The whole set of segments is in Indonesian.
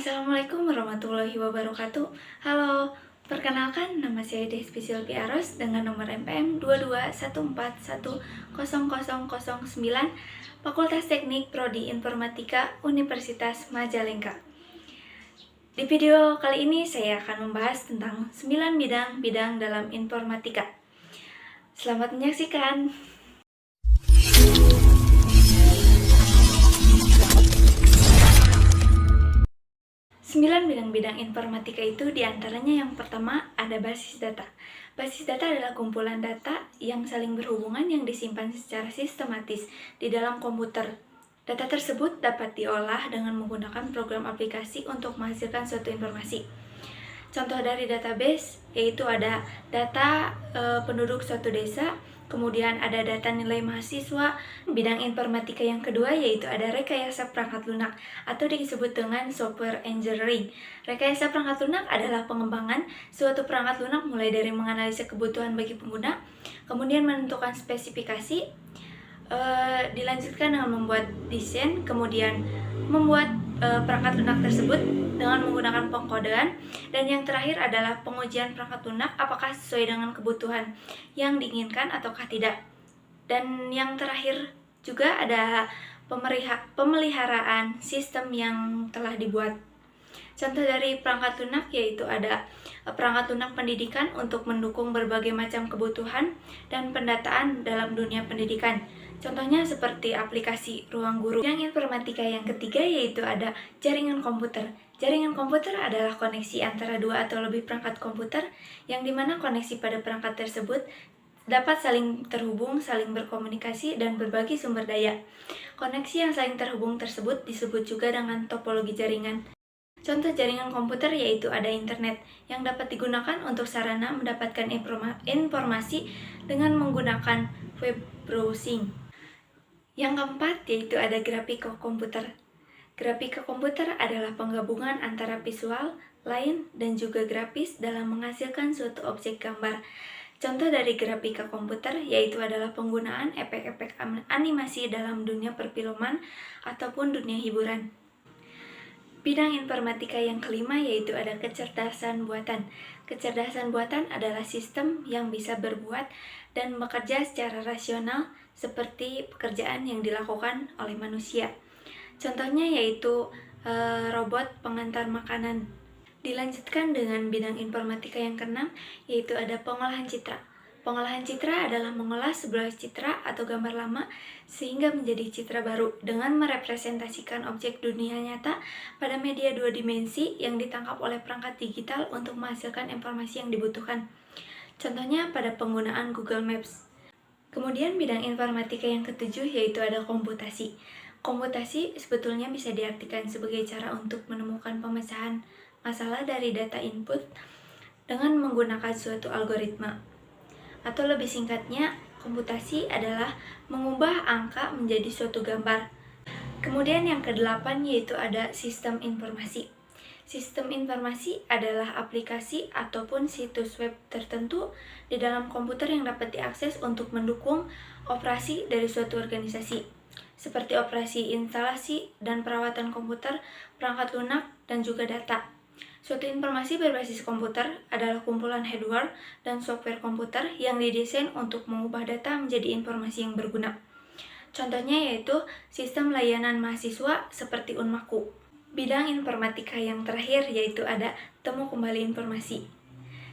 Assalamualaikum warahmatullahi wabarakatuh. Halo, perkenalkan nama saya Despi Silvi Aros dengan nomor MPM 221410009, Fakultas Teknik Prodi Informatika Universitas Majalengka. Di video kali ini saya akan membahas tentang 9 bidang dalam informatika. Selamat menyaksikan. 9 bidang informatika itu diantaranya yang pertama ada basis data. Basis data adalah kumpulan data yang saling berhubungan yang disimpan secara sistematis di dalam komputer. Data tersebut dapat diolah dengan menggunakan program aplikasi untuk menghasilkan suatu informasi. Contoh dari database yaitu ada data penduduk suatu desa, kemudian ada data nilai mahasiswa. Bidang informatika yang kedua yaitu ada rekayasa perangkat lunak atau disebut dengan software engineering. Rekayasa perangkat lunak adalah pengembangan suatu perangkat lunak mulai dari menganalisa kebutuhan bagi pengguna, kemudian menentukan spesifikasi, dilanjutkan dengan membuat desain, kemudian membuat perangkat lunak tersebut dengan menggunakan pengkodean, dan yang terakhir adalah pengujian perangkat lunak apakah sesuai dengan kebutuhan yang diinginkan ataukah tidak. Dan yang terakhir juga ada pemeliharaan sistem yang telah dibuat. Contoh dari perangkat lunak yaitu ada perangkat lunak pendidikan untuk mendukung berbagai macam kebutuhan dan pendataan dalam dunia pendidikan. Contohnya seperti aplikasi Ruang Guru. Yang informatika yang ketiga yaitu ada jaringan komputer. Jaringan komputer adalah koneksi antara dua atau lebih perangkat komputer yang dimana koneksi pada perangkat tersebut dapat saling terhubung, saling berkomunikasi, dan berbagi sumber daya. Koneksi yang saling terhubung tersebut disebut juga dengan topologi jaringan. Contoh jaringan komputer yaitu ada internet yang dapat digunakan untuk sarana mendapatkan informasi dengan menggunakan web browsing. Yang keempat yaitu ada grafika komputer. Grafika komputer adalah penggabungan antara visual, line, dan juga grafis dalam menghasilkan suatu objek gambar. Contoh dari grafika komputer yaitu adalah penggunaan efek-efek animasi dalam dunia perfilman ataupun dunia hiburan. Bidang informatika yang kelima yaitu ada kecerdasan buatan. Kecerdasan buatan adalah sistem yang bisa berbuat dan bekerja secara rasional seperti pekerjaan yang dilakukan oleh manusia. Contohnya yaitu robot pengantar makanan. Dilanjutkan dengan bidang informatika yang keenam yaitu ada pengolahan citra. Pengolahan citra adalah mengolah sebuah citra atau gambar lama sehingga menjadi citra baru dengan merepresentasikan objek dunia nyata pada media dua dimensi yang ditangkap oleh perangkat digital untuk menghasilkan informasi yang dibutuhkan. Contohnya pada penggunaan Google Maps. Kemudian bidang informatika yang ketujuh yaitu ada komputasi. Komputasi sebetulnya bisa diartikan sebagai cara untuk menemukan pemecahan masalah dari data input dengan menggunakan suatu algoritma. Atau lebih singkatnya, komputasi adalah mengubah angka menjadi suatu gambar. Kemudian yang kedelapan yaitu ada sistem informasi. Sistem informasi adalah aplikasi ataupun situs web tertentu di dalam komputer yang dapat diakses untuk mendukung operasi dari suatu organisasi, seperti operasi instalasi dan perawatan komputer, perangkat lunak, dan juga data. Suatu informasi berbasis komputer adalah kumpulan hardware dan software komputer yang didesain untuk mengubah data menjadi informasi yang berguna. Contohnya yaitu sistem layanan mahasiswa seperti Unmaku. Bidang informatika yang terakhir yaitu ada temu kembali informasi.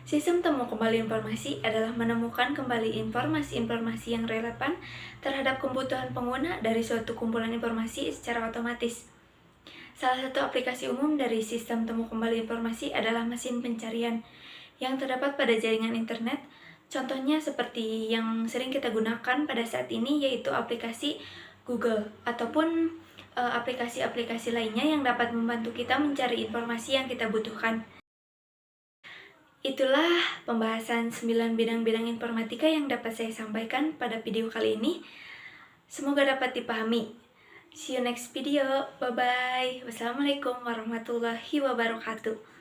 Sistem temu kembali informasi adalah menemukan kembali informasi-informasi yang relevan terhadap kebutuhan pengguna dari suatu kumpulan informasi secara otomatis. Salah satu aplikasi umum dari sistem temu kembali informasi adalah mesin pencarian yang terdapat pada jaringan internet. Contohnya seperti yang sering kita gunakan pada saat ini yaitu aplikasi Google ataupun aplikasi-aplikasi lainnya yang dapat membantu kita mencari informasi yang kita butuhkan. Itulah pembahasan 9 bidang-bidang informatika yang dapat saya sampaikan pada video kali ini. Semoga dapat dipahami. See you next video. Bye-bye. Wassalamualaikum warahmatullahi wabarakatuh.